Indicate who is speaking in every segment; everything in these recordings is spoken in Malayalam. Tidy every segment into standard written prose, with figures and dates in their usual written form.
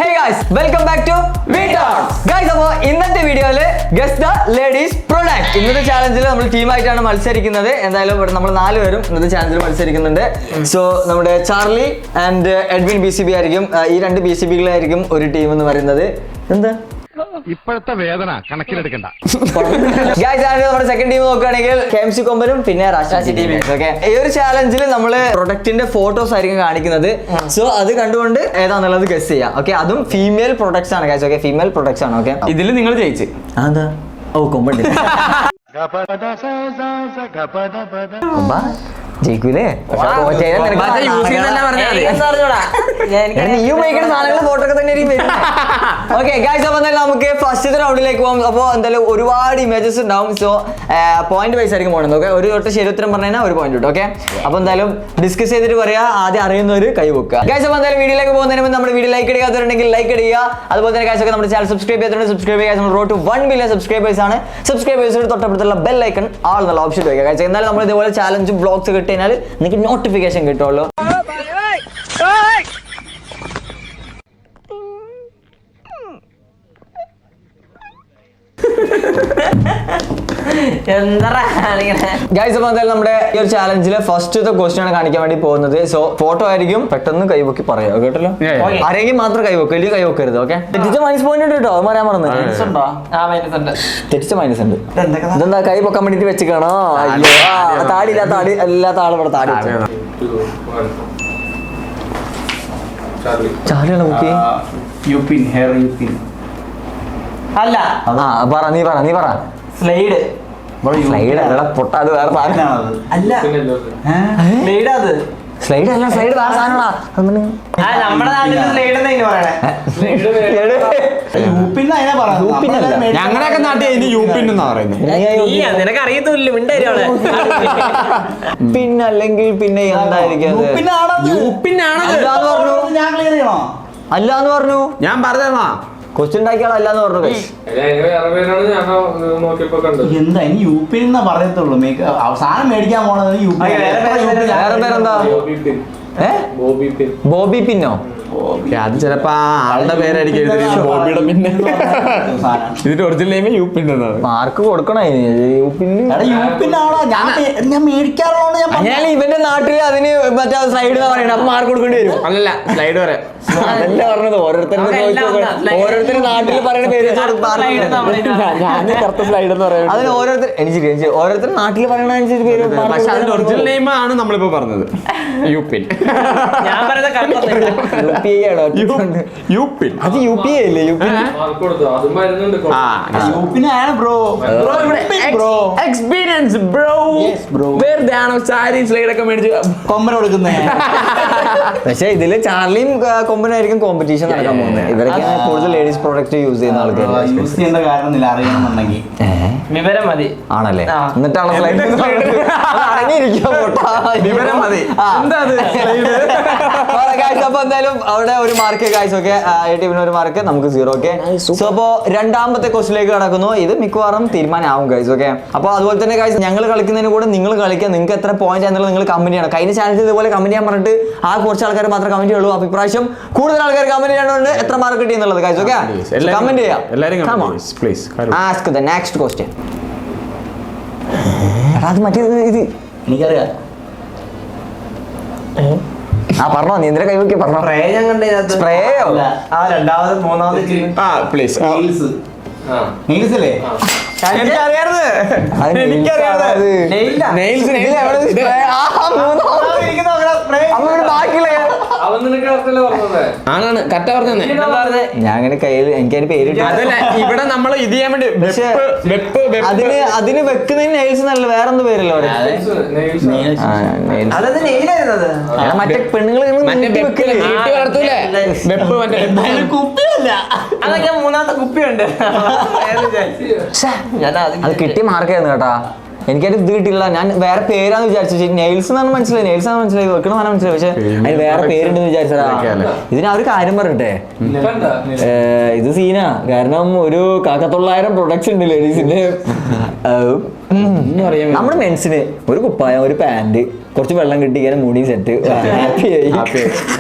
Speaker 1: Hey guys, welcome back to VTalks. Guys, അപ്പോൾ ഇന്നത്തെ വീഡിയോയിൽ ഗസ് ദ ലേഡീസ് പ്രൊഡക്റ്റ്. ഇന്നത്തെ ചാലഞ്ചിൽ നമ്മൾ ടീമായിട്ടാണ് മത്സരിക്കുന്നത്. എന്തായാലും ഇവിടെ നമ്മൾ 4 പേരും ഇന്നത്തെ ചാലഞ്ചിൽ മത്സരിക്കുന്നുണ്ട്. സോ നമ്മുടെ ചാർലി ആൻഡ് എഡ്വിൻ BCB ആയിരിക്കും. ഈ 2 BCBകളായിരിക്കും ഒരു ടീം എന്ന് പറയുന്നത്. എന്താ
Speaker 2: ഇപ്പോഴത്തെ വേദന കണക്കിലെടുക്കണ്ട.
Speaker 1: ഗൈസ്, നമ്മുടെ സെക്കൻഡ് ടീം നോക്കുകയാണെങ്കിൽ KMC കൊമ്പനും പിന്നെ രാഷ്ട്രീയ ടീം. ഓക്കെ, ഈ ഒരു ചാലഞ്ചിൽ നമ്മൾ പ്രൊഡക്റ്റിന്റെ ഫോട്ടോസ് ആയിരിക്കും കാണിക്കുന്നത്. സോ അത് കണ്ടുകൊണ്ട് ഏതാന്നുള്ളത് ഗസ് ചെയ്യാം. ഓക്കെ, അതും ഫീമെയിൽ പ്രൊഡക്ട്സ് ആണ് ഗൈസ്. ഓക്കെ, ഫീമെയിൽ പ്രൊഡക്ട്സ് ആണ്. ഓക്കെ,
Speaker 3: ഇതിൽ നിങ്ങൾ ജയിച്ച്
Speaker 1: അതാ കൊമ്പുണ്ട് ജയിക്കൂലേ? നീ ഉപയോഗിക്കുന്ന സാധനങ്ങൾ ഫോട്ടോ ഒക്കെ തന്നെ ഓക്കെ ഗൈസ്. അപ്പൊ എന്തായാലും നമുക്ക് ഫസ്റ്റ് റൗണ്ടിലേക്ക് പോകാം. അപ്പോൾ എന്തായാലും ഒരുപാട് ഇമേജസ് ഉണ്ടാവും. സോ പോയിന്റ് വൈസ് ആയിരിക്കും പോകുന്നത്. ഓക്കെ, ഒരു തൊട്ട് ശരി ഉത്തരം പറഞ്ഞു കഴിഞ്ഞാൽ ഒരു പോയിന്റ് കിട്ടും. ഓക്കെ, അപ്പൊ എന്തായാലും ഡിസ്കസ് ചെയ്തിട്ട് പറയാ. ആദ്യം അറിയുന്നവര് കൈ വെക്കുക ഗൈസ്. അപ്പൊ എന്തായാലും വീഡിയോയിലേക്ക് പോകുന്നതിന് മുമ്പ് നമ്മുടെ വീഡിയോ ലൈക്ക് അടിക്കാത്തവരുണ്ടെങ്കിൽ ലൈക്ക് അടിക്കുക. അതുപോലെ തന്നെ ഗൈസ് ഒക്കെ നമ്മുടെ ചാനൽ സബ്സ്ക്രൈബ് ചെയ്തിട്ടുണ്ട്. സബ്സ്ക്രൈബ് ചെയ്യുക. റോഡ് ടു 1 മില്യൺ സബ്സ്ക്രൈബേഴ്സ് ആണ്. സബ്സ്ക്രൈബേഴ്സിന് തൊട്ടടുത്തുള്ള ബെൽ ഐക്കൺ ആൾ എന്നുള്ള ഓപ്ഷൻ വയ്ക്കുക ഗൈസ്. എന്നാലും നമ്മൾ ഇതുപോലെ ചാലഞ്ചും ബ്ലോഗ്സ് കിട്ടി കഴിഞ്ഞാൽ നിങ്ങൾക്ക് നോട്ടിഫിക്കേഷൻ കിട്ടുള്ളൂ. ഗൈസ്, അപ്പൊ എന്തായാലും നമ്മുടെ ഈ ഒരു ചാലഞ്ചിലെ ഫസ്റ്റത്തെ ക്വസ്റ്റ്യൻ ആണ് കാണിക്കാൻ വേണ്ടി പോകുന്നത്. സോ ഫോട്ടോ ആയിരിക്കും, പെട്ടെന്ന് കൈവക്കി പറയാം കേട്ടല്ലോ. ആരെങ്കിലും മാത്രം കൈവക്കും, വലിയ കൈവക്കരുത്. ഓക്കെ, തെറ്റിച്ച മൈനസ് പോയിന്റ് ഉണ്ട് കേട്ടോ. അത് പറയാൻ മറന്നു. തെറ്റിച്ച മൈനസ് ഉണ്ട്. ഇതെന്താ കൈ പൊക്കാൻ വേണ്ടിട്ട് വെച്ചിക്കാണോ? താടി എല്ലാത്ത ആളും ഇവിടെ താടി ചാലിയാണ് നോക്കി.
Speaker 3: അല്ല,
Speaker 1: നീ പറ സ്ലൈഡ് അല്ല പൊട്ട, അത് വേറെ സാധനം. സ്ലൈഡ് അല്ല, സ്ലൈഡ് വേറെ സാധനമാ.
Speaker 3: നമ്മുടെ നാട്ടിൽ സ്ലൈഡ്
Speaker 2: ഞങ്ങളുടെയൊക്കെ നാട്ടിൽ ഇനി യൂപ്പിൻ എന്നാ പറയുന്നത്.
Speaker 3: നിനക്ക് അറിയത്തില്ല.
Speaker 1: പിന്നെ അല്ലെങ്കിൽ പിന്നെ എന്തായിരിക്കും? അല്ലാന്ന് പറഞ്ഞു.
Speaker 2: ഞാൻ പറഞ്ഞാ
Speaker 1: ക്വസ്റ്റ്യൻ ഉണ്ടാക്കിയാൽ അല്ലാന്ന് പറഞ്ഞു.
Speaker 4: എന്താ ഇനി യുപിയിൽ എന്നാ പറയത്തുള്ളൂ. അവസാനം മേടിക്കാൻ പോണത്
Speaker 1: വേറെ പേരെന്താ? ബോബി പിന്നോ?
Speaker 2: അത് ചിലപ്പോ ആളുടെ പേരായിരിക്കും എഴുതിയിരിക്കുന്നത്. ബോബിയുടെ പിന്നെ ഇതിന്റെ ഒറിജിനൽ നെയിം യൂപ്പിൻ എന്നാണ്.
Speaker 1: മാർക്ക് കൊടുക്കണോ
Speaker 4: ഞാൻ മേടിക്കാറുള്ളൂ.
Speaker 1: ഞാൻ ഇവന്റെ നാട്ടിൽ അതിന് മറ്റേ സ്ലൈഡ് പറയണ, അപ്പൊ മാർക്ക് കൊടുക്കേണ്ടി വരും.
Speaker 2: അല്ലല്ല, സ്ലൈഡ് വരെ
Speaker 1: അതല്ല പറഞ്ഞത്. ഓരോരുത്തരുടെ നാട്ടിൽ പറയുന്ന പേര്
Speaker 2: സ്ലൈഡ് എന്ന് പറയുന്നത്.
Speaker 1: അതിന് ഓരോരുത്തർ നാട്ടിൽ പറയണ അനുസരിച്ച് പേര്.
Speaker 2: പക്ഷെ അതിന്റെ ഒറിജിനൽ നെയിം ആണ് നമ്മളിപ്പോ പറഞ്ഞത്, യൂപ്പിൻ.
Speaker 3: ഞാൻ പറയുന്നത്
Speaker 2: യൂപ്പിൻ
Speaker 1: അത് UPA അല്ലേ?
Speaker 4: യൂപ്പിനാണ് ബ്രോ.
Speaker 2: Experience bro. വെറുതെ ആണോ സാരി സ്ലൈഡ് ഒക്കെ മേടിച്ച്
Speaker 4: കൊമ്പന കൊടുക്കുന്നേ?
Speaker 1: പക്ഷെ ഇതില് ചാർലിയും കൊമ്പനായിരിക്കും കോമ്പറ്റീഷൻ നടക്കാൻ പോകുന്നത്. ഇവരൊക്കെയാണ് കൂടുതൽ ലേഡീസ് പ്രോഡക്റ്റ് യൂസ് ചെയ്യുന്ന ആൾക്കാർ.
Speaker 4: യൂസ് ചെയ്യേണ്ട കാര്യമൊന്നുമില്ല, അറിയണമെന്നുണ്ടെങ്കിൽ
Speaker 3: വിവരം മതി.
Speaker 1: ആണല്ലേ? എന്നിട്ടാണ് സ്ലൈഡ്
Speaker 2: വിവരം മതി.
Speaker 1: അപ്പൊ എന്തായാലും അവിടെ ഒരു മാർക്ക് ഗൈസ്. ഓക്കെ, ടീമിന് ഒരു മാർക്ക്, നമുക്ക് 0. ഓക്കെ, സോ അപ്പോ രണ്ടാമത്തെ ക്വസ്റ്റിലേക്ക് കടക്കുന്നു. ഇത് മിക്കവാറും തീരുമാനമാവും ഗൈസ്. ഓക്കെ, അപ്പൊ അതുപോലെ തന്നെ ഗൈസ്, ഞങ്ങൾ കളിക്കുന്നതിന് കൂടെ നിങ്ങൾ കളിക്കുക. നിങ്ങൾക്ക് എത്ര പോയിന്റ് ആണെന്നുള്ളത് നിങ്ങൾ കമന്റ് ചെയ്യണം. കഴിഞ്ഞ ചാനലിൽ ഇതുപോലെ കമന്റ് ചെയ്യാൻ പറഞ്ഞിട്ട് ആ കുറച്ച് ആൾക്കാർ മാത്രമേ കമന്റ് ചെയ്യുള്ളൂ. അപ്പൊ ഇപ്രാവശ്യം കൂടുതൽ ആൾക്കാർ കമന്റ് ചെയ്യണോണ്ട് എത്ര മാർക്ക് കിട്ടി എന്നുള്ളത് ഗൈസ്. ഓക്കെ, കമന്റ് ചെയ്യാം. Ask the next question. അത് മറ്റേത് ഇത്
Speaker 4: എനിക്കറിയാം.
Speaker 1: പറഞ്ഞോ, നീ എന്തിനാ കൈവക്കി പറഞ്ഞോ? സ്പ്രേയോ?
Speaker 4: രണ്ടാമത് മൂന്നാമത്
Speaker 2: പ്ലീസ്
Speaker 4: നീൽസല്ലേ?
Speaker 2: ആണ് കറക്റ്റ് പറഞ്ഞേ.
Speaker 1: ഞാൻ അങ്ങനെ കയ്യിൽ എനിക്കതിന് പേര്
Speaker 2: ഇവിടെ നമ്മൾ ഇത് ചെയ്യാൻ വേണ്ടി
Speaker 1: അതിന് വെക്കുന്നതിന് നെയിൽസ് നല്ല വേറെ ഒന്നും പേരല്ലോ മറ്റേ പെണ്ണുങ്ങൾ
Speaker 3: കുപ്പിയല്ല, അതൊക്കെ മൂന്നാമത്തെ കുപ്പിയുണ്ട്.
Speaker 1: അത് കിട്ടിയ മാർക്കായിരുന്നു കേട്ടാ. എനിക്കത് ഇത് കിട്ടില്ല. ഞാൻ വേറെ പേരാന്ന് വിചാരിച്ചു. നെയിൽസ് എന്നാണ് മനസ്സിലായി, വെക്കണ മനസ്സിലായി. പക്ഷെ അതിന് വേറെ പേരുണ്ടെന്ന് വിചാരിച്ചതാ. ഇതിന് ഒരു കാര്യം പറയട്ടെ, ഇത് സീനാ. കാരണം ഒരു 900 പ്രൊഡക്ട്സ് ഉണ്ട് ലേഡീസിന്റെ. നമ്മുടെ മെൻസിന് ഒരു കുപ്പായം ഒരു പാന്റ് കുറച്ച് വെള്ളം കിട്ടിയാൽ മുടി സെറ്റ് ഹാപ്പി ആയി.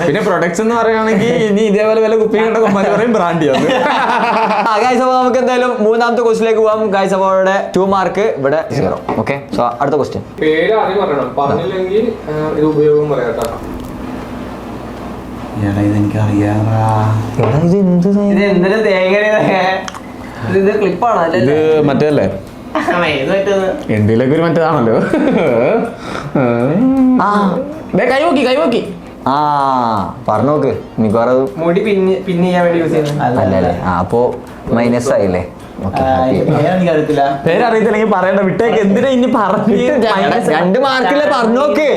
Speaker 2: പിന്നെ പ്രൊഡക്ട്സ് എന്ന് പറയുകയാണെങ്കിൽ ഇനി ഇതേപോലെ വല്ല കുപ്പി കണ്ട കൊമ്പാൻ പറയും ബ്രാൻഡിയാണ്.
Speaker 1: ഗൈസ് അപ്പോൾ നമുക്ക് എന്തായാലും മൂന്നാമത്തെ ക്വസ്റ്റിലേക്ക് പോകാം. ഗൈസ് അപ്പോൾ അവിടെ 2 മാർക്ക് ഇവിടെ 0. ഓക്കെ സോ അടുത്ത ക്വസ്റ്റ്യൻ.
Speaker 5: പേര് ആദ്യം പറയണം, പറഞ്ഞില്ലെങ്കിൽ ഇത് ഉപയോഗം പറയാട്ടോ.
Speaker 4: ഇതെനിക്ക് അറിയാറാ.
Speaker 1: ഇത് എന്ത്
Speaker 3: ഇത് എന്തൊരു തേങ്ങ ഇത് ക്ലിപ്പാണോ
Speaker 2: ഇത്
Speaker 3: അല്ലേ
Speaker 2: മറ്റേതല്ലേ എന്തിലൊക്കെ ഒരു മറ്റേതാണല്ലോ. കൈവോക്കി
Speaker 1: ആ പറഞ്ഞു നോക്ക് മിക്കവാറും
Speaker 3: മുടി പിന്നെ ചെയ്യാൻ വേണ്ടി യൂസ് ചെയ്യുന്നത്
Speaker 1: അല്ലല്ലേ. അപ്പോ മൈനസ് ആയില്ലേ.
Speaker 4: എനിക്ക് അറിയത്തില്ല.
Speaker 2: പേരറിയത്തില്ലെങ്കിൽ പറയണ്ട, വിട്ടേക്ക്. എന്തിനാ ഇനി പറഞ്ഞു?
Speaker 1: 2 മാർക്കില്ലേ പറഞ്ഞോക്ക്.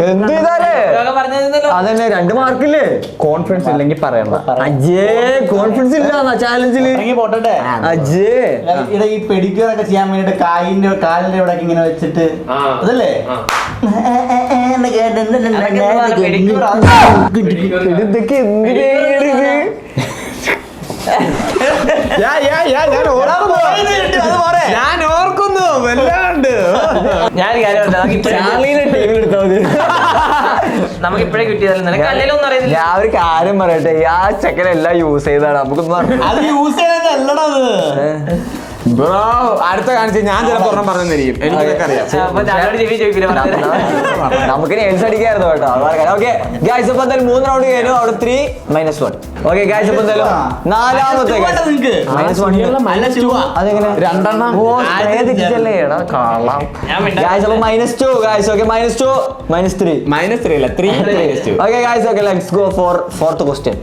Speaker 1: എന്ത് ചെയ്താലേ അതന്നെ 2 മാർക്കില്ലേ.
Speaker 2: കോൺഫിഡൻസ് ഇല്ലെങ്കിൽ പറയണ്ട.
Speaker 1: അജേ കോൺഫിഡൻസ് ഇല്ല ചാലഞ്ചില്.
Speaker 4: ഇറങ്ങി പോട്ടെ.
Speaker 1: അജേ
Speaker 4: ഇവിടെ ഈ പെഡിക്യൂർ ഒക്കെ ചെയ്യാൻ വേണ്ടിട്ട് കാലിന്റെ ഇവിടെ ഇങ്ങനെ വെച്ചിട്ട്
Speaker 5: ആ.
Speaker 4: അതല്ലേ
Speaker 5: ആ.
Speaker 1: ഇതൊക്കെ എന്തിനാ
Speaker 2: ഞാൻ ഓർക്കുന്നു വല്ലാണ്ട്.
Speaker 3: ഞാൻ നമുക്ക് ഇപ്പഴേ കിട്ടിയതല്ല, നിനക്ക് അല്ലെങ്കിലും ഒന്നും അറിയത്തില്ല.
Speaker 1: ഞാൻ ഒരു കാര്യം പറയട്ടെ, ആ ചെക്കൻ എല്ലാം യൂസ് ചെയ്താണ് നമുക്കൊന്നും
Speaker 4: അത് യൂസ് ചെയ്യണതല്ലടാ അത്.
Speaker 2: ബ്രോ അടുത്ത കാണിച്ച് ഞാൻ ചിലപ്പോ ഒരെണ്ണം പറഞ്ഞിരിക്കും. എനിക്കൊക്കെ അറിയാം.
Speaker 3: അപ്പൊ ഞാനോട് ചെവി ചോദിക്കില്ല.
Speaker 1: നമുക്ക് നെയിൽസ് അടിക്കായിരുന്നു കേട്ടോ. ഓക്കെ ഗൈസ് അപ്പൊ എന്തായാലും 3 റൗണ്ട് കഴിഞ്ഞു. അവിടെ 3 -1. ഓക്കെ ഗൈസ് അപ്പൊ എന്തായാലും നാലാമത്തെ
Speaker 4: നിങ്ങക്ക്
Speaker 1: -1 അതെങ്ങനെ
Speaker 2: 2
Speaker 1: ഓ ഏതിച്ചല്ലേ എടാ കാണാം.
Speaker 3: ഞാൻ മിണ്ടാ.
Speaker 1: ഗൈസ് അപ്പൊ -2 ഗൈസ്. ഓക്കെ -2 -3
Speaker 2: -3 അല്ല 3
Speaker 1: okay guys. Okay let's go for 4th question.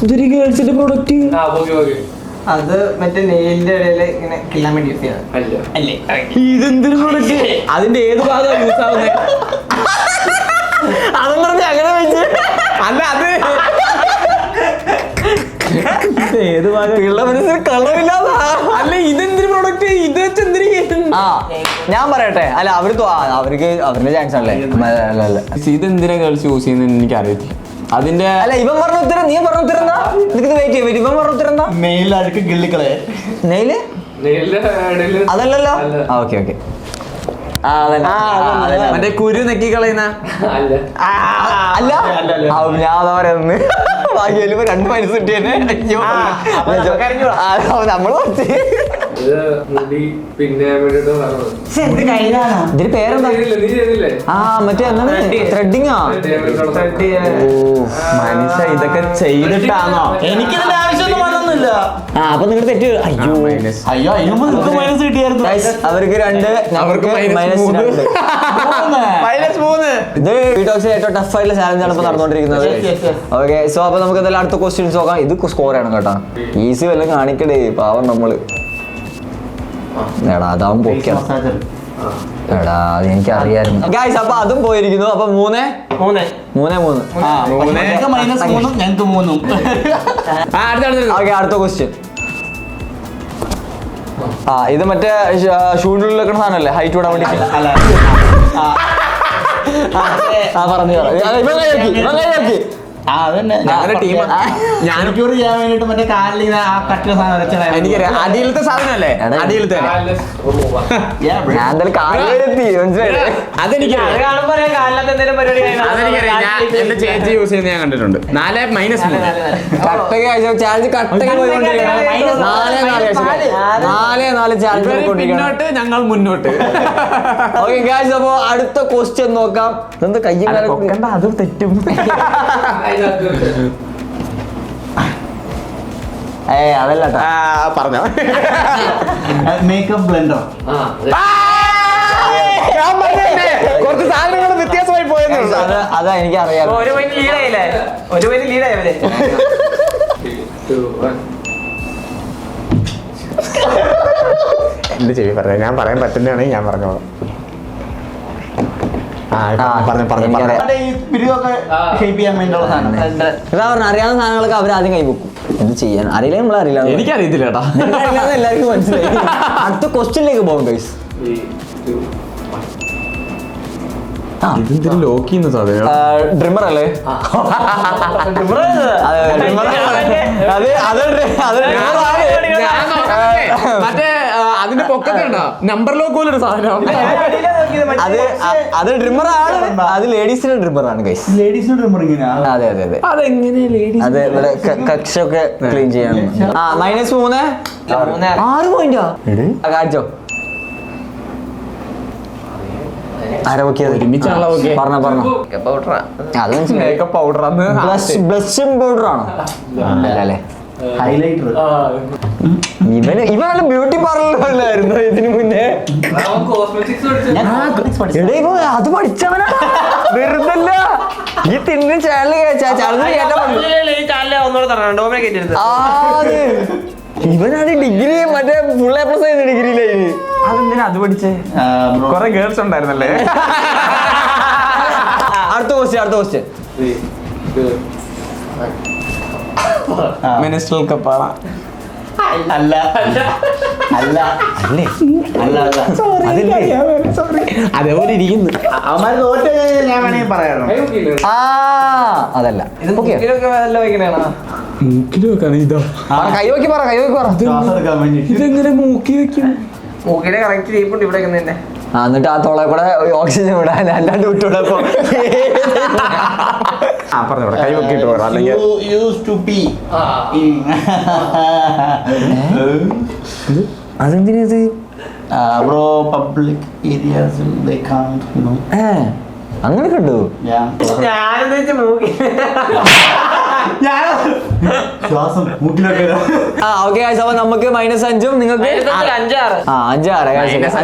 Speaker 1: ഇതൊരു ഗേൾസിന്റെ പ്രൊഡക്റ്റ്.
Speaker 5: ആ, ഓക്കെ.
Speaker 3: അത് മറ്റേ നെയിലിന്റെ ഇടയില് ഇങ്ങനെ കില്ലാൻ വേണ്ടി യൂസ് ചെയ്യണം
Speaker 5: അല്ല.
Speaker 3: അല്ലേ?
Speaker 2: ഇതെന്തൊരു പ്രൊഡക്റ്റ്? അതിന്റെ ഏത് ഭാഗം യൂസ് ആവുന്നത്?
Speaker 1: അതെന്ന് പറഞ്ഞ അങ്ങനെ വെച്ച്
Speaker 2: അല്ല അത് ഏത് ഭാഗം?
Speaker 1: ഉള്ള മനസ്സിൽ കളറില്ലാതാ.
Speaker 2: അല്ല ഇതെന്തൊരു പ്രൊഡക്റ്റ്? ഇത് വെച്ച് എന്തിനു കേട്ടും?
Speaker 1: ആ ഞാൻ പറയട്ടെ. അല്ല അവർക്ക് അവരുടെ ചാൻസ് ആണല്ലേ. അല്ല
Speaker 2: ഇതെന്തിനാ ഗേൾസ് യൂസ് ചെയ്യുന്നത് എനിക്ക് അറിയത്തില്ല. അതിന്റെ
Speaker 1: അല്ല ഇവൻ പറഞ്ഞ ഉത്തരം നീ പറഞ്ഞ ഉത്തരം എന്താ? നിനക്ക് വെയിറ്റ് ചെയ്യാൻ പറ്റും. ഇവൻ പറഞ്ഞ ഉത്തരം എന്താ?
Speaker 4: മെയിൽ അഴുക്ക് ഗിള്ളിക്കളെ
Speaker 1: നെയില്
Speaker 5: നെയിലിന്റെ ഇടയില്
Speaker 1: അതല്ലല്ലോ.
Speaker 5: അല്ല.
Speaker 1: ആ ഓക്കെ ഓക്കെ. ആ അതന്നെ.
Speaker 2: മറ്റേ കുരു നെക്കി കളയുന്ന
Speaker 5: അല്ല.
Speaker 1: അല്ല ആ, ഞാൻ അതാ പറയുന്നത്. ഭാഗ്യയില് 2 മൈനസ് കിട്ടിയെന്നെ. അയ്യോ നമ്മള്
Speaker 5: ഇത് മുടി പിന്നെ വേണ്ടിട്ട് പറഞ്ഞത്.
Speaker 1: ഇതിന് പേരെന്താ?
Speaker 5: നീ ചെയ്തില്ലേ?
Speaker 1: ആ മറ്റേ എന്താണ് ത്രെഡിങ്ങാ.
Speaker 2: മനുഷ്യ ഇതൊക്കെ ചെയ്തിട്ടാണോ?
Speaker 4: എനിക്കിതിന്റെ ആവശ്യമൊന്നും വന്നൊന്നുമില്ല.
Speaker 1: ആ അപ്പൊ നിങ്ങൾ തെറ്റ്. അയ്യോ
Speaker 4: അയ്യോ അതിന് മുമ്പ് നിങ്ങൾക്ക് മൈനസ് കിട്ടിയായിരുന്നു.
Speaker 1: Guys, അവർക്ക് 2
Speaker 2: അവർക്ക്
Speaker 1: മൈനസ്
Speaker 2: -3.
Speaker 1: 2.
Speaker 2: -3.
Speaker 1: ഇത് വീട്ടോക്സിൽ ഏറ്റവും ടഫ് ആയിട്ടുള്ള ചാലഞ്ച് ആണ് ഇപ്പൊ നടന്നുകൊണ്ടിരിക്കുന്നത്. ഓക്കെ സോ അപ്പൊ നമുക്ക് എന്തായാലും അടുത്ത ക്വസ്റ്റ്യൻസ് നോക്കാം. ഇത് സ്കോർ ചെയ്യണം കേട്ടോ. ഈസി വല്ലതും കാണിക്കടേ പാവം നമ്മള്. എടാ അതാവും പൊക്കിയാണ്. എടാ അത് എനിക്ക് അറിയായിരുന്നു. ഗൈസ് അപ്പൊ അതും പോയിരിക്കുന്നു. അപ്പൊ 3 3
Speaker 4: നിങ്ങൾക്ക് -3 ഞങ്ങൾക്ക് 3.
Speaker 1: ഓക്കെ അടുത്ത ക്വസ്റ്റ്യൻ. ആ ഇത് മറ്റേ ഷൂട്ടിൽ വെക്കുന്ന സാധനല്ലേ ഹൈറ്റ് വിടാൻ വേണ്ടി.
Speaker 4: അല്ല
Speaker 1: ആ പറഞ്ഞു
Speaker 4: ആ അതന്നെ
Speaker 2: ഞങ്ങളുടെ ടീം
Speaker 4: ഞാനിക്കൂർ ചെയ്യാൻ വേണ്ടിട്ട് മറ്റേ കാലിൽ ഇങ്ങനെ ആ കട്ടിലെ സാധനം വെച്ചടാ.
Speaker 2: എനിക്കറിയാം. അടിയിലത്തെ സാധനല്ലേ? അടിയിലത്തെ
Speaker 1: ഞാൻ എന്തായാലും കാലെത്തി മനസ്സിലായില്ലേ.
Speaker 2: അതെനിക്കറിയാം.
Speaker 3: അത് കാണുമ്പോ അറിയാം കാലിനകത്ത് എന്തെങ്കിലും പരിപാടി കഴിഞ്ഞാൽ.
Speaker 2: അതെനിക്കറിയാം. ഞാൻ എന്റെ ചേച്ചി യൂസ് ചെയ്യുന്നത് ഞാൻ കണ്ടിട്ടുണ്ട്. 4 -3.
Speaker 1: കട്ടക ചാലഞ്ച് കട്ടക പോയിക്കൊണ്ടിരിക്കുകയാണ്. 4 ചാലഞ്ച്
Speaker 2: ഇവര് പിന്നോട്ട് ഞങ്ങൾ മുന്നോട്ട്.
Speaker 1: ഓക്കെ ഗൈസ് അപ്പൊ അടുത്ത ക്വസ്റ്റ്യൻ നോക്കാം. എന്താ കയ്യും
Speaker 2: പൊക്കണ്ട, അത് തെറ്റും.
Speaker 1: അതല്ല
Speaker 2: പറഞ്ഞോ.
Speaker 4: Makeup blender.
Speaker 2: കുറച്ച് സാധനങ്ങൾ വ്യത്യാസമായി പോയെന്ന്.
Speaker 1: അതാ എനിക്ക് അറിയാം.
Speaker 3: ഒരു പോയിന്റ് ലീഡായില്ലേ? ഒരു പോയിന്റ് ലീഡായവരെ.
Speaker 2: എന്റെ ചെവി പറയാം. ഞാൻ പറയാൻ പറ്റുന്നതാണെങ്കിൽ ഞാൻ പറഞ്ഞോളാം.
Speaker 4: മറ്റേ ഈ പിരിവൊക്കെ ഷേപ്പ് ചെയ്യാൻ വേണ്ടിയുള്ള സാധനം.
Speaker 1: ഇതാ പറഞ്ഞ അറിയാവുന്ന സാധനങ്ങളൊക്കെ അവരാദ്യം കൈവെക്കും. എന്ത് ചെയ്യാൻ അറിയില്ല നമ്മൾ അറിയില്ല.
Speaker 2: എനിക്കറിയത്തില്ല കേട്ടാ.
Speaker 1: അറിയില്ലാന്ന് എല്ലാവർക്കും മനസ്സിലായി. അടുത്ത ക്വസ്റ്റ്യനിലേക്ക് പോകും ഗൈസ്.
Speaker 2: ഇതെന്തിനും ലോക്ക് ചെയ്യുന്ന സാധനം.
Speaker 1: ഡ്രിമ്മർ അല്ലേ?
Speaker 2: മറ്റേ അതിന്റെ പൊക്കത്തുണ്ടോ നമ്പർ ലോക്ക് പോലെ ഒരു സാധനം.
Speaker 1: അത് ഡ്രിമ്മർ ആണ്. അത് ലേഡീസിന്റെ ഡ്രിമ്മർ ആണ് ഗൈസ്.
Speaker 4: ലേഡീസിന് ഡ്രിമ്മർ ഇങ്ങനെയാ?
Speaker 1: അതെ അതെ അതെ.
Speaker 2: അതെങ്ങനെ ലേഡീസ്?
Speaker 1: അത് ഇവിടെ കക്ഷൊക്കെ ക്ലീൻ ചെയ്യാൻ. -3 6 പോയിന്റാ കാണിച്ചോ.
Speaker 2: ഒരുമിച്ചാണല്ലോ ഓക്കെ.
Speaker 1: പറഞ്ഞോ അത്
Speaker 2: മേക്കപ്പ് പൗഡർ
Speaker 1: ബ്ലഷിംഗ് പൗഡർ ആണോ? അല്ലേ
Speaker 4: ഹൈലൈറ്റർ.
Speaker 1: ഇവനല്ല ബ്യൂട്ടി പാർലറിലായിരുന്നു ഇതിനു മുന്നേ. അത് പഠിച്ചവനാ വെറുതല്ല. ഈ തിന്നു ചാനൽ ഇവനാണ് ഡിഗ്രി മറ്റേ ഫുൾ A+ ഡിഗ്രിയിലായി.
Speaker 2: അതെന്തിനാ അത് പഠിച്ചേ? കൊറേ ഗേൾസ് ഉണ്ടായിരുന്നല്ലേ?
Speaker 1: അടുത്ത ക്വസ്റ്റ്യൻ
Speaker 2: മിനിസ്ട്രൽ കപ്പാള.
Speaker 4: അല്ല
Speaker 2: അതേപോലെ ഇരിക്കുന്നു.
Speaker 4: അവന്മാർ തോറ്റ ഞാൻ വേണമെങ്കിൽ പറയാം.
Speaker 1: അതല്ല.
Speaker 2: മൂക്കില് വെക്കാണ് ഇതാ.
Speaker 1: കൈ നോക്കി പറ.
Speaker 4: ശ്വാസം എടുക്കാൻ വേണ്ടിട്ട്
Speaker 2: ഇതെങ്ങനെ മൂക്കി വെക്കും?
Speaker 3: മൂക്കിനെ കറക്റ്റ് ചെയ്യിപ്പുണ്ട് ഇവിടെ തന്നെ.
Speaker 1: എന്നിട്ട് ആ തോളെ കൂടെ ഓക്സിജൻ വിടാൻ അല്ലാണ്ട് വിട്ടുവിടപ്പോ
Speaker 2: പറഞ്ഞോടെ കൈ വെക്കിട്ട് പോകാം. അല്ലെങ്കിൽ
Speaker 1: അതെന്തിനത്?
Speaker 4: Bro public areas they can't, you know.
Speaker 1: അങ്ങനെ കണ്ടു.
Speaker 3: ഞാനെന്ന് വെച്ചാൽ മൂക്കി
Speaker 4: ശ്വാസം മൂക്കിലൊക്കെ.
Speaker 1: ഓക്കെ അപ്പൊ നമുക്ക് -5 നിങ്ങൾക്ക്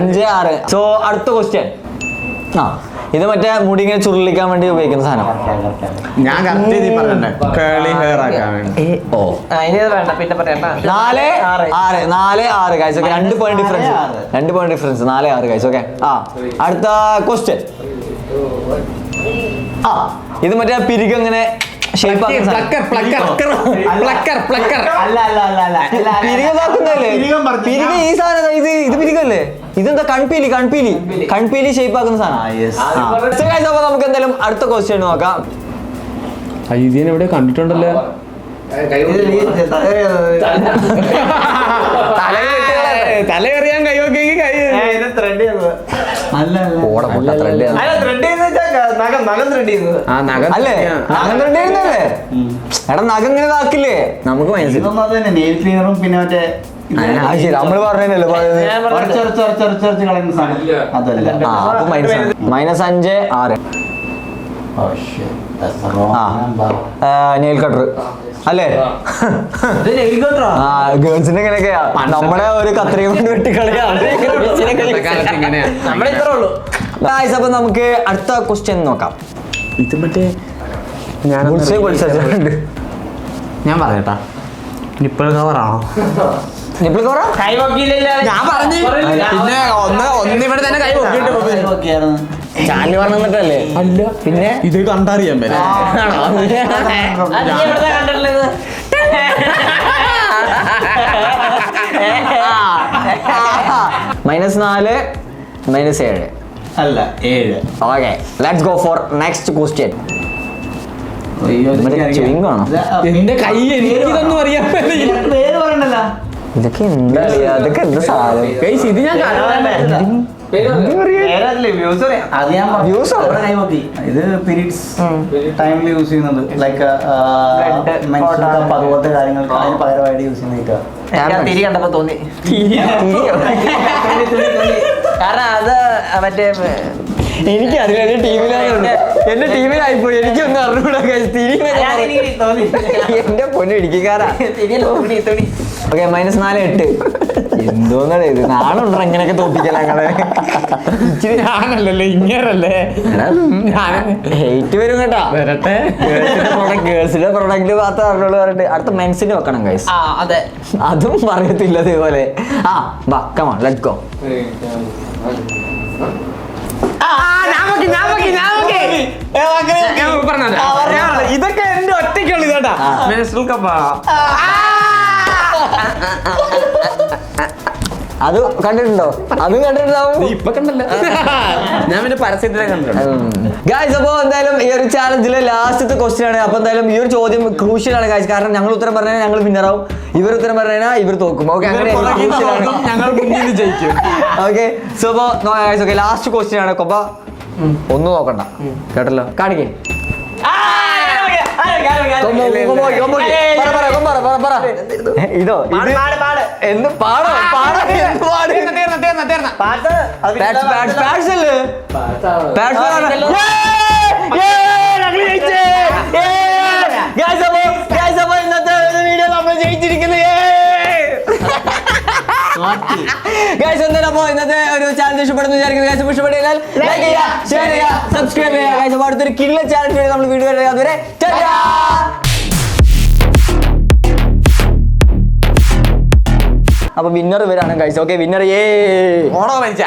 Speaker 1: 5-6. സോ അടുത്ത ക്വസ്റ്റ്യൻ. ഇത് മറ്റേ മുടി ഇങ്ങനെ ചുരുളിക്കാൻ വേണ്ടി ഉപയോഗിക്കുന്ന സാധനം.
Speaker 2: ഞാൻ കറക്റ്റ് ചെയ്ത് പറഞ്ഞേ കേളി ഹെയർ ആക്കാൻ വേണ്ടി.
Speaker 3: ഇനി വേണ്ട പിന്നെ പറയണ്ട.
Speaker 1: 4-6 guys. Okay 2 point difference 4-6 guys. Okay അടുത്ത ക്വസ്റ്റ്യൻ. ഇത് മറ്റേ പിരികങ്ങനെ ഷേപ്പ് പിരിക ഈ സാധനം. ഇത് പിരികല്ലേ? ഇതെന്താ? കൺപീലി ഷേപ്പ് ആക്കുന്ന സാധനം. അപ്പൊ നമുക്ക് എന്തായാലും അടുത്ത ക്വസ്റ്റ്യൻ നോക്കാം.
Speaker 2: ഇതിനെ എവിടെ കണ്ടിട്ടുണ്ടല്ലോ? തലയെറിയാൻ കൈ നോക്കിയെങ്കിൽ കൈ
Speaker 1: അല്ലേ? നഖം ത്രെഡ് ചെയ്യുന്നല്ലേ? എടാ നഖം ഇങ്ങനെ ഇതാക്കില്ലേ? നമുക്ക് മനസ്സിലായി.
Speaker 4: നെയിൽ ക്ലീനറും പിന്നെ മറ്റേ
Speaker 1: നമ്മള് പറഞ്ഞല്ലോ
Speaker 4: കളയുന്ന സാധനം അതല്ല.
Speaker 1: അപ്പൊ -5-6. നെയിൽ കട്ടർ അല്ലേ? ഗേൾസിന്റെ ഇങ്ങനെയൊക്കെയാ. നമ്മളെ ഒരു കത്രിക കൊണ്ട് വെട്ടിക്കളയാണ്. അപ്പൊ നമുക്ക് അടുത്ത ക്വസ്റ്റ്യൻ നോക്കാം.
Speaker 2: ഇത് മറ്റേ ഞാൻ പറയട്ടാ നിപ്പിൾ കവറാണോ?
Speaker 1: നിപ്പിൾ കവറാ?
Speaker 2: ഞാൻ പറഞ്ഞു. പിന്നെ ഒന്നിവിടെ തന്നെ കൈ നോക്കിയിട്ട്
Speaker 1: ചാനൽ പറഞ്ഞിട്ടല്ലേ?
Speaker 2: അല്ല
Speaker 1: പിന്നെ
Speaker 2: ഇത് കണ്ടറിയാൻ പറ്റും.
Speaker 3: -4
Speaker 1: -7
Speaker 4: അല്ല 7.
Speaker 1: Okay let's go for next question.
Speaker 2: എന്റെ കൈ എനിക്കിതൊന്നും അറിയാൻ
Speaker 4: പേര് പറയണ്ടല്ലോ.
Speaker 1: ഇതൊക്കെ എന്താ അതൊക്കെ എന്ത് സാധനം?
Speaker 2: ഇത് ഞാൻ
Speaker 4: അത് ഞാൻ ഇത് പീരീഡ്സ് ടൈമിൽ യൂസ് ചെയ്യുന്നത് ലൈക്ക് അതുപോലത്തെ കാര്യങ്ങൾക്ക് അതിന് പകരമായിട്ട് യൂസ് ചെയ്യുന്ന
Speaker 3: തിരി കണ്ടപ്പോ തോന്നി. കാരണം അത് മറ്റേ
Speaker 1: എനിക്കറിയില്ല. എന്റെ ടീമിലായിപ്പോയി. എനിക്കൊന്നും അറിഞ്ഞൂടാ. എന്റെ പൊന്നു ഇടിക്കാറാ. ഓക്കെ -4-8. എന്തോന്നടേ ഇത്? നാളുണ്ടോ ഇങ്ങനെയൊക്കെ തോപ്പിക്കല? ഇച്ചിരി
Speaker 2: ഞാനല്ലല്ലേ ഇങ്ങനല്ലേ
Speaker 1: ഹെയ്റ്റ് വരും കേട്ടാ.
Speaker 2: വരട്ടെ.
Speaker 1: ഗേൾസിന്റെ പ്രൊഡക്റ്റ് മാത്രം അറിഞ്ഞോളൂ പറഞ്ഞിട്ട് അടുത്ത മെൻസിന് വെക്കണം ഗൈസ്.
Speaker 3: അതെ
Speaker 1: അതും പറയത്തില്ല അതേപോലെ. Come on let's go.
Speaker 2: ഇതൊക്കെ എന്റെ ഒറ്റയ്ക്കുള്ളൂ കേട്ടാ.
Speaker 1: അത് കണ്ടിട്ടുണ്ടോ? അതും കണ്ടിട്ടുണ്ടാവും.
Speaker 2: നീ ഇപ്പൊ കണ്ടല്ലോ. ഞാൻ പിന്നെ പരസ്യത്തിലെ കണ്ടിട്ടുണ്ട്.
Speaker 1: ഗായ്സ് അപ്പോൾ എന്തായാലും ഈ ഒരു ചാലഞ്ചിലെ ലാസ്റ്റത്തെ ക്വസ്റ്റ്യൻ ആണ്. അപ്പോൾ എന്തായാലും ഈ ഒരു ചോദ്യം ക്രൂഷ്യൽ ആണ് ഗായ്സ്. കാരണം ഞങ്ങൾ ഉത്തരം പറഞ്ഞാൽ ഞങ്ങൾ വിന്നറാവും, ഇവർ ഉത്തരം പറഞ്ഞാൽ ഇവർ തോക്കും. ഓക്കെ, അങ്ങനെ
Speaker 2: ഞങ്ങൾ മുന്നിൽ ജയിക്കും.
Speaker 1: ഓക്കെ. സോ അപ്പോൾ ഗായ്സ് ഓക്കെ, ലാസ്റ്റ് ക്വസ്റ്റ്യൻ ആണ്. കൊപ്പ ഒന്നും നോക്കണ്ട, കേട്ടല്ലോ? കാണിക്കേ ഇതോ എന്ത് പാടോ പാടോ ഇന്നത്തെ വീഡിയോ നമ്മൾ ജയിച്ചിരിക്കുന്നത്. ഗൈസ് എന്തായാലും അപ്പോൾ ഇന്നത്തെ ഒരു ചാനൽ ഇഷ്ടപ്പെടുന്നു വിചാരിക്കുന്നു. ഗൈസ് ഇഷ്ടപ്പെട്ടാൽ ലൈക്ക് ചെയ്യുക, ഷെയർ ചെയ്യുക, സബ്സ്ക്രൈബ് ചെയ്യുക. ഗൈസ് അപ്പോൾ അടുത്തൊരു കിള്ള ചാനൽ നമ്മൾ വീഡിയോ അതുവരെ അപ്പൊ വിന്നർ വരാണ് ഗൈസ്. ഓക്കെ, വിന്നർ ഓണോ മരിച്ച